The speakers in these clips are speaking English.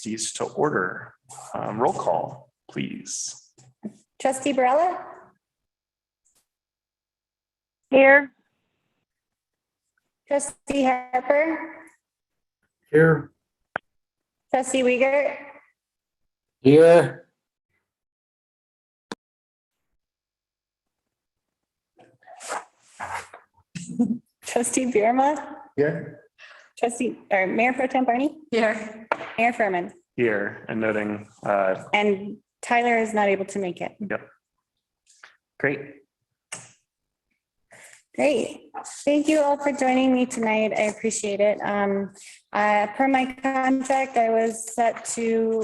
trustees to order. Roll call, please. Trustee Barella? Here. Trustee Harper? Here. Trustee Wiegert? Here. Trustee Bierma? Here. Mayor Pro Tem Barney? Here. Mayor Furman? Here, and noting, And Tyler is not able to make it. yep. Great. Great. Thank you all for joining me tonight. I appreciate it. Per my contract, I was set to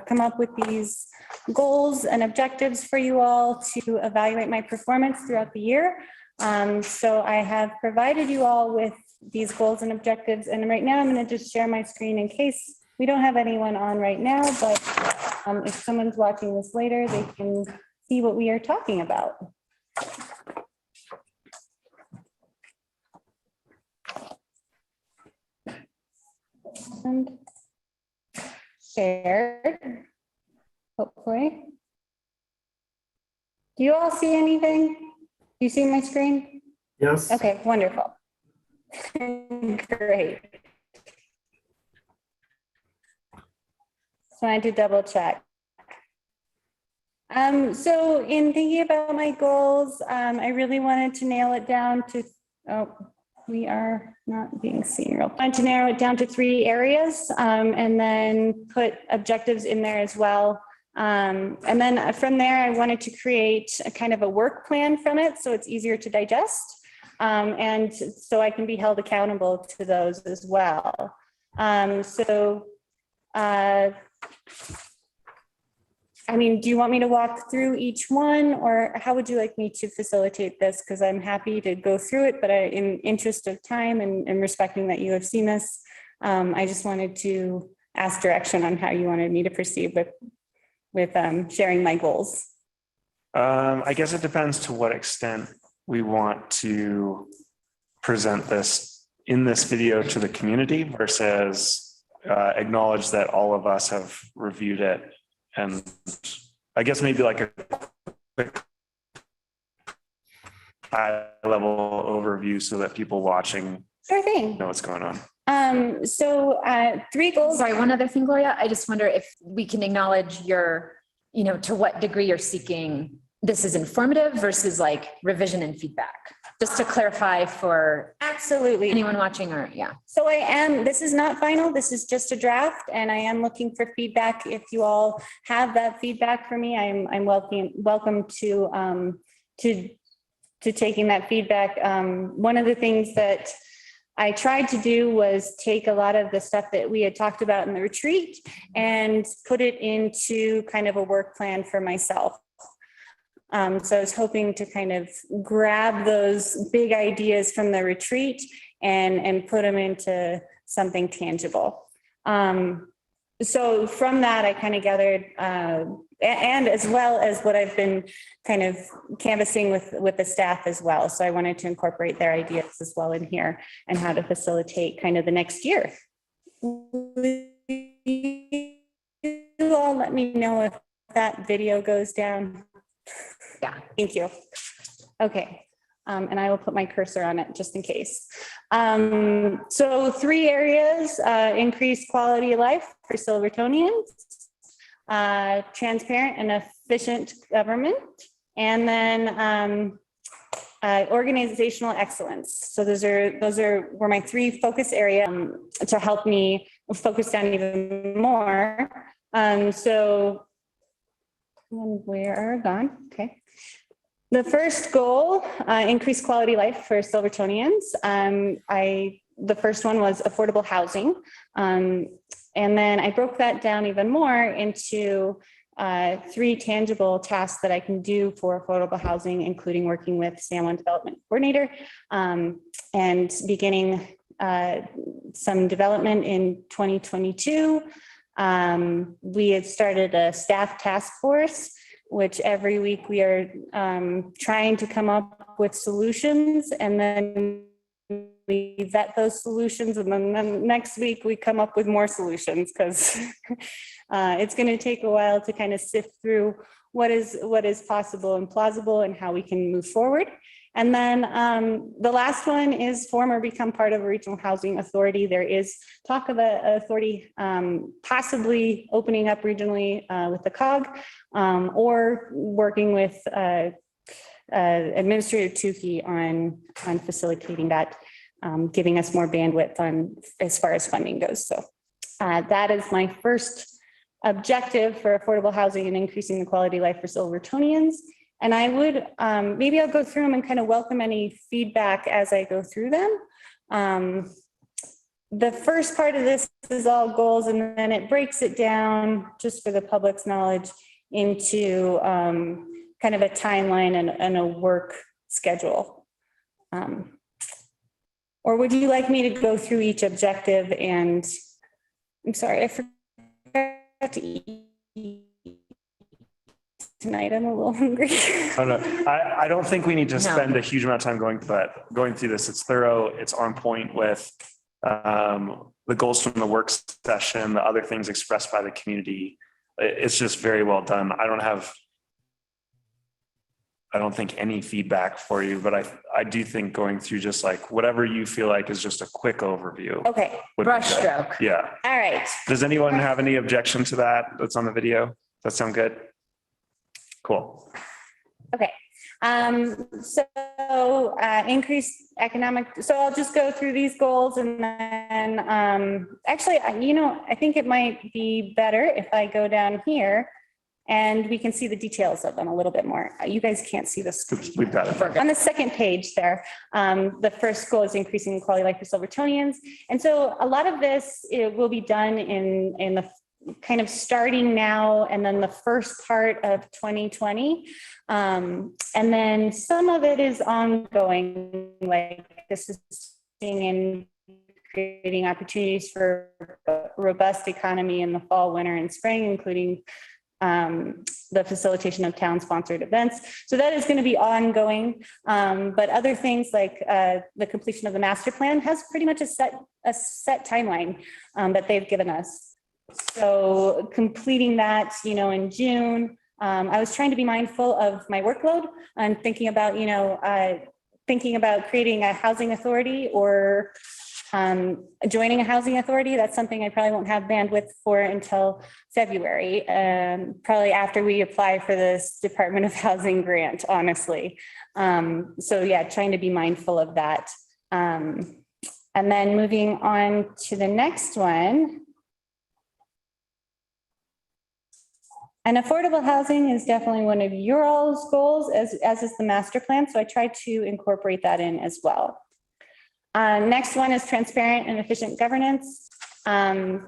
come up with these goals and objectives for you all to evaluate my performance throughout the year. So I have provided you all with these goals and objectives. And right now I'm going to just share my screen in case we don't have anyone on right now, but if someone's watching this later, they can see what we are talking about. And shared, hopefully. Do you all see anything? Do you see my screen? Yes. Okay, wonderful. Great. So I had to double check. So in thinking about my goals, I really wanted to nail it down to, we are not being seen real. I wanted to narrow it down to 3 areas and then put objectives in there as well. And then from there, I wanted to create a kind of a work plan from it so it's easier to digest. And so I can be held accountable to those as well. I mean, do you want me to walk through each one or how would you like me to facilitate this? Because I'm happy to go through it, but in interest of time and respecting that you have seen this, I just wanted to ask direction on how you wanted me to proceed with sharing my goals. I guess it depends to what extent we want to present this in this video to the community versus acknowledge that all of us have reviewed it. And I guess maybe like a quick high level overview so that people watching Sure thing. know what's going on. 3 goals. Sorry, one other thing, Gloria. I just wonder if we can acknowledge your, to what degree you're seeking this is informative versus like revision and feedback, just to clarify for Absolutely. anyone watching or yeah. So this is not final, this is just a draft and I am looking for feedback. If you all have that feedback for me, I'm welcome to taking that feedback. One of the things that I tried to do was take a lot of the stuff that we had talked about in the retreat and put it into kind of a work plan for myself. So I was hoping to kind of grab those big ideas from the retreat and put them into something tangible. So from that, I kind of gathered, and as well as what I've been kind of canvassing with the staff as well. So I wanted to incorporate their ideas as well in here and how to facilitate kind of the next year. You all let me know if that video goes down. Yeah. Thank you. Okay. And I will put my cursor on it just in case. So 3 areas, increased quality of life for Silvertonians, transparent and efficient government, and then organizational excellence. So those were my 3 focus areas to help me focus down even more. So we are gone. Okay. The first goal, increase quality life for Silvertonians. The first one was affordable housing. And then I broke that down even more into 3 tangible tasks that I can do for affordable housing, including working with San Juan Development Coordinator and beginning some development in 2022. We had started a staff task force, which every week we are trying to come up with solutions and then we vet those solutions, and then next week we come up with more solutions, because it's going to take a while to kind of sift through what is possible and plausible and how we can move forward. And then the last one is form or become part of a regional housing authority. There is talk of an authority possibly opening up regionally with the COG, or working with Administrator Tukey on facilitating that, giving us more bandwidth on as far as funding goes. So that is my first objective for affordable housing and increasing the quality of life for Silvertonians. And I would, maybe I'll go through them and kind of welcome any feedback as I go through them. The first part of this is all goals, and then it breaks it down, just for the public's knowledge, into kind of a timeline and a work schedule. Or would you like me to go through each objective? And I'm sorry, I forgot to eat tonight. I'm a little hungry. Oh, no, I don't think we need to spend a huge amount of time going through this. It's thorough. It's on point with the goals from the work session, the other things expressed by the community. It's just very well done. I don't think any feedback for you, but I do think going through just like whatever you feel like is just a quick overview. Okay. Brushstroke. Yeah. All right. Does anyone have any objection to that that's on the video? That sound good? Cool. Okay. So increased economic, so I'll just go through these goals, and then actually, I think it might be better if I go down here and we can see the details of them a little bit more. You guys can't see this. We've got it. On the second page there, the first goal is increasing the quality of life for Silvertonians. And so a lot of this, it will be done in the kind of starting now, and then the first part of 2020. And then some of it is ongoing, like assisting in creating opportunities for a robust economy in the fall, winter, and spring, including the facilitation of town-sponsored events. So that is going to be ongoing. But other things like the completion of the master plan has pretty much a set timeline that they've given us. So completing that, in June, I was trying to be mindful of my workload and thinking about creating a housing authority or joining a housing authority. That's something I probably won't have bandwidth for until February, probably after we apply for this Department of Housing grant, honestly. So yeah, trying to be mindful of that. And then moving on to the next one. And affordable housing is definitely one of your all's goals, as is the master plan. So I tried to incorporate that in as well. Next one is transparent and efficient governance. And,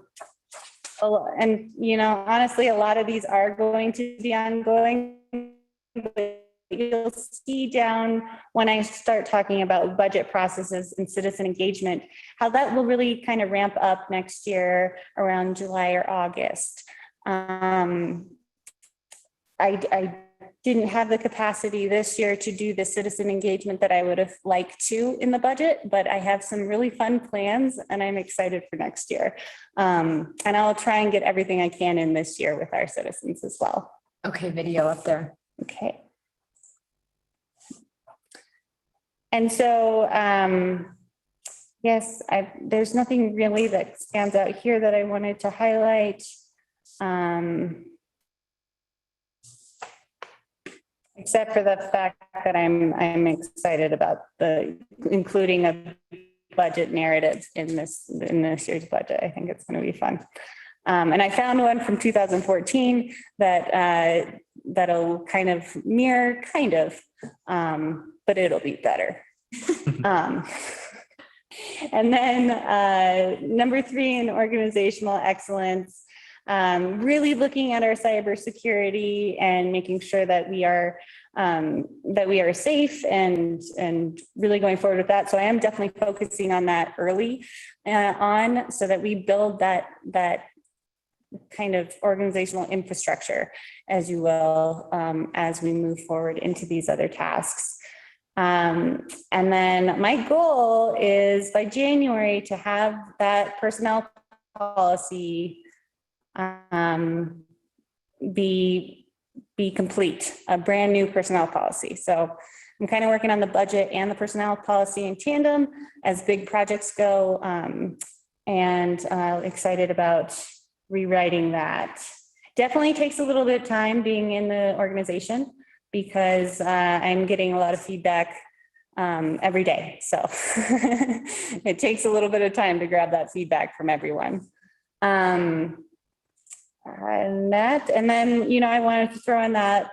honestly, a lot of these are going to be ongoing. But you'll see down when I start talking about budget processes and citizen engagement, how that will really kind of ramp up next year around July or August. I didn't have the capacity this year to do the citizen engagement that I would have liked to in the budget, but I have some really fun plans and I'm excited for next year. And I'll try and get everything I can in this year with our citizens as well. Okay, video up there. Okay. And so, yes, there's nothing really that stands out here that I wanted to highlight. Except for the fact that I'm excited about including a budget narrative in this year's budget. I think it's going to be fun. And I found one from 2014 that'll kind of mirror, but it'll be better. And then number 3 in organizational excellence. Really looking at our cybersecurity and making sure that we are safe and really going forward with that. So I am definitely focusing on that early on, so that we build that kind of organizational infrastructure, as you will, as we move forward into these other tasks. And then my goal is by January to have that personnel policy be complete, a brand new personnel policy. So I'm kind of working on the budget and the personnel policy in tandem as big projects go, and excited about rewriting that. Definitely takes a little bit of time being in the organization because I'm getting a lot of feedback every day. So it takes a little bit of time to grab that feedback from everyone. And then, you know, I wanted to throw in that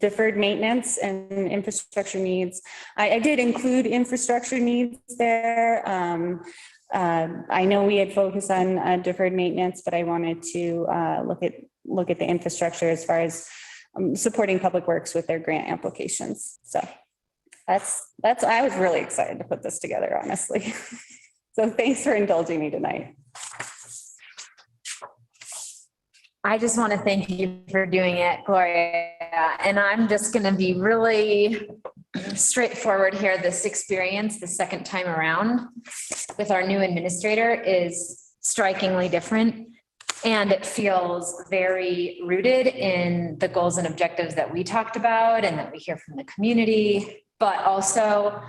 deferred maintenance and infrastructure needs. I did include infrastructure needs there. I know we had focused on deferred maintenance, but I wanted to look at the infrastructure as far as supporting public works with their grant applications. So that's I was really excited to put this together, honestly. So thanks for indulging me tonight. I just want to thank you for doing it, Gloria. And I'm just going to be really straightforward here. This experience, the second time around with our new administrator is strikingly different. And it feels very rooted in the goals and objectives that we talked about and that we hear from the community, but also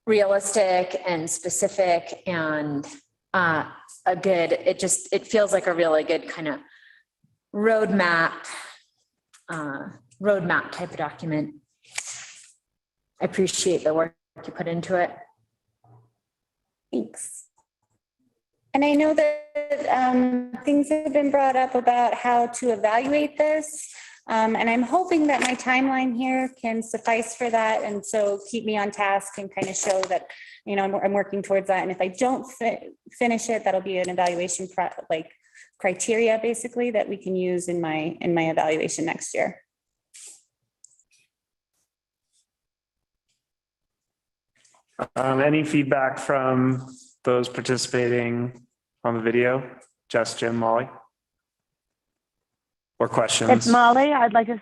realistic and specific and it feels like a really good kind of roadmap type of document. I appreciate the work you put into it. Thanks. And I know that things have been brought up about how to evaluate this. And I'm hoping that my timeline here can suffice for that. And so keep me on task and kind of show that, you know, I'm working towards that. And if I don't finish it, that'll be an evaluation criteria basically that we can use in my evaluation next year. Any feedback from those participating on the video? Jess, Jim, Molly? Or questions? It's Molly. I'd like to.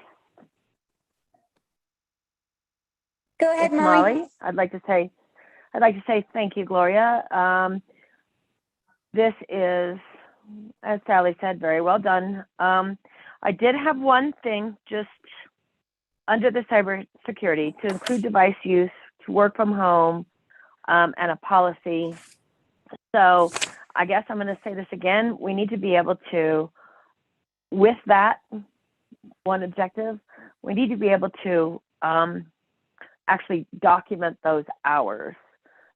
Go ahead, It's Molly. I'd like to say thank you, Gloria. This is, as Sally said, very well done. I did have one thing just under the cybersecurity to include device use, to work from home, and a policy. So I guess I'm going to say this again. We need to be able to, with that one objective, we need to be able to actually document those hours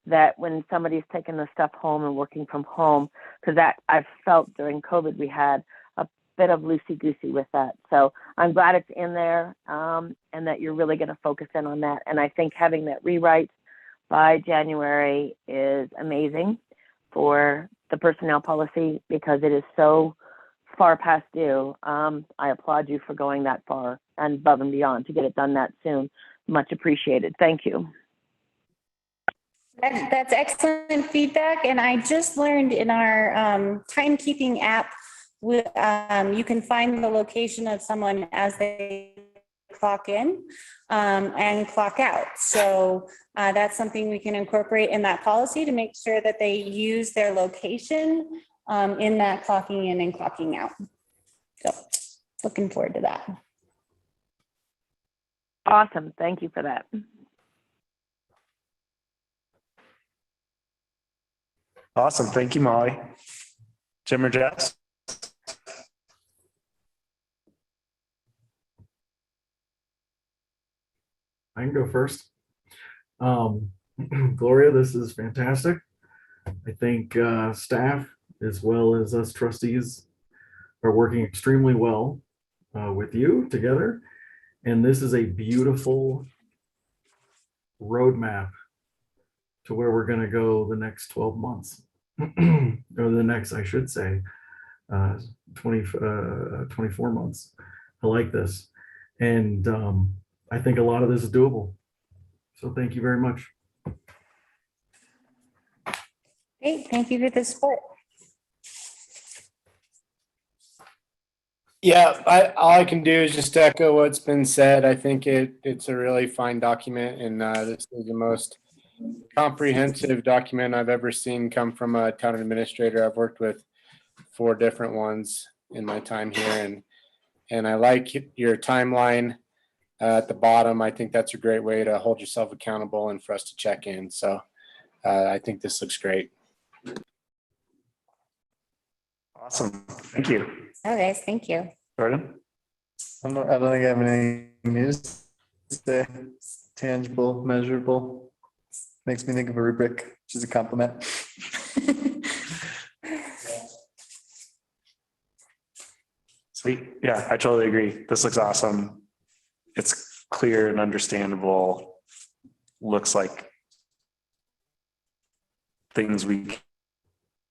that when somebody's taking the stuff home and working from home, because that I've felt during COVID, we had a bit of loosey-goosey with that. So I'm glad it's in there and that you're really going to focus in on that. And I think having that rewrite by January is amazing for the personnel policy because it is so far past due. I applaud you for going that far and above and beyond to get it done that soon. Much appreciated. Thank you. That's excellent feedback. And I just learned in our timekeeping app, you can find the location of someone as they clock in and clock out. So that's something we can incorporate in that policy to make sure that they use their location in that clocking in and clocking out. So looking forward to that. Awesome. Thank you for that. Awesome. Thank you, Molly. Jim or Jess? I can go first. Gloria, this is fantastic. I think staff as well as us trustees are working extremely well with you together. And this is a beautiful roadmap to where we're going to go the next 12 months. Or the next, I should say, 24 months. I like this. And I think a lot of this is doable. So thank you very much. Great. Thank you for the support. Yeah, all I can do is just echo what's been said. I think it's a really fine document, and this is the most comprehensive document I've ever seen come from a town administrator. I've worked with 4 different ones in my time here, and I like your timeline at the bottom. I think that's a great way to hold yourself accountable and for us to check in. So I think this looks great. Awesome. Thank you. Okay, thank you. Jordan? I don't think I have anything new to say. Tangible, measurable. Makes me think of a rubric, which is a compliment. Sweet. Yeah, I totally agree. This looks awesome. It's clear and understandable. Looks like things we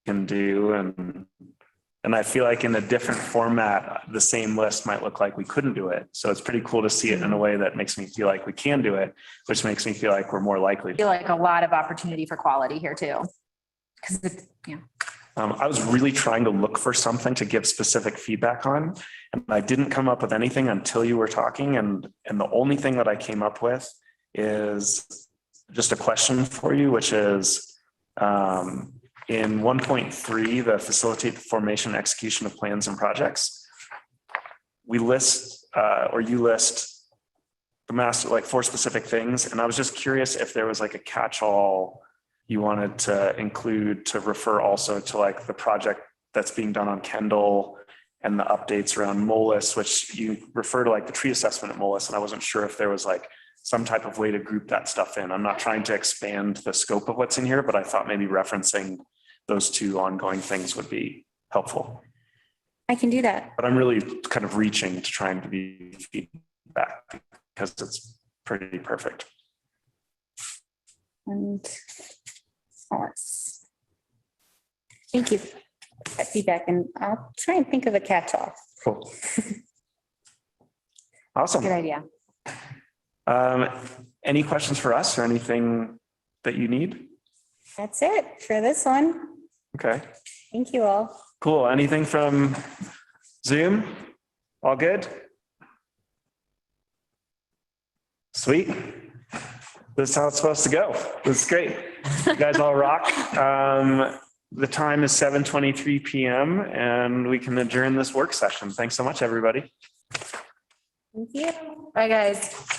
can do, and I feel like in a different format, the same list might look like we couldn't do it. So it's pretty cool to see it in a way that makes me feel like we can do it, which makes me feel like we're more likely. I feel like a lot of opportunity for quality here too. Because it's, yeah. I was really trying to look for something to give specific feedback on, and I didn't come up with anything until you were talking. And the only thing that I came up with is just a question for you, which is in 1.3, the facilitate the formation and execution of plans and projects. We list or you list the master, like 4 specific things. And I was just curious if there was like a catch-all you wanted to include to refer also to like the project that's being done on Kendall and the updates around Molis, which you refer to like the tree assessment at Molis. And I wasn't sure if there was like some type of way to group that stuff in. I'm not trying to expand the scope of what's in here, but I thought maybe referencing those 2 ongoing things would be helpful. I can do that. But I'm really kind of reaching to trying to be feedback because it's pretty perfect. And thank you for that feedback, and I'll try and think of a catch-all. Cool. Awesome. Good idea. Any questions for us or anything that you need? That's it for this one. Okay, Thank you all. cool. Anything from Zoom? All good? Sweet. This is how it's supposed to go. This is great. You guys all rock. The time is 7:23 p.m. and we can adjourn this work session. Thanks so much, everybody. Thank you. Bye, guys.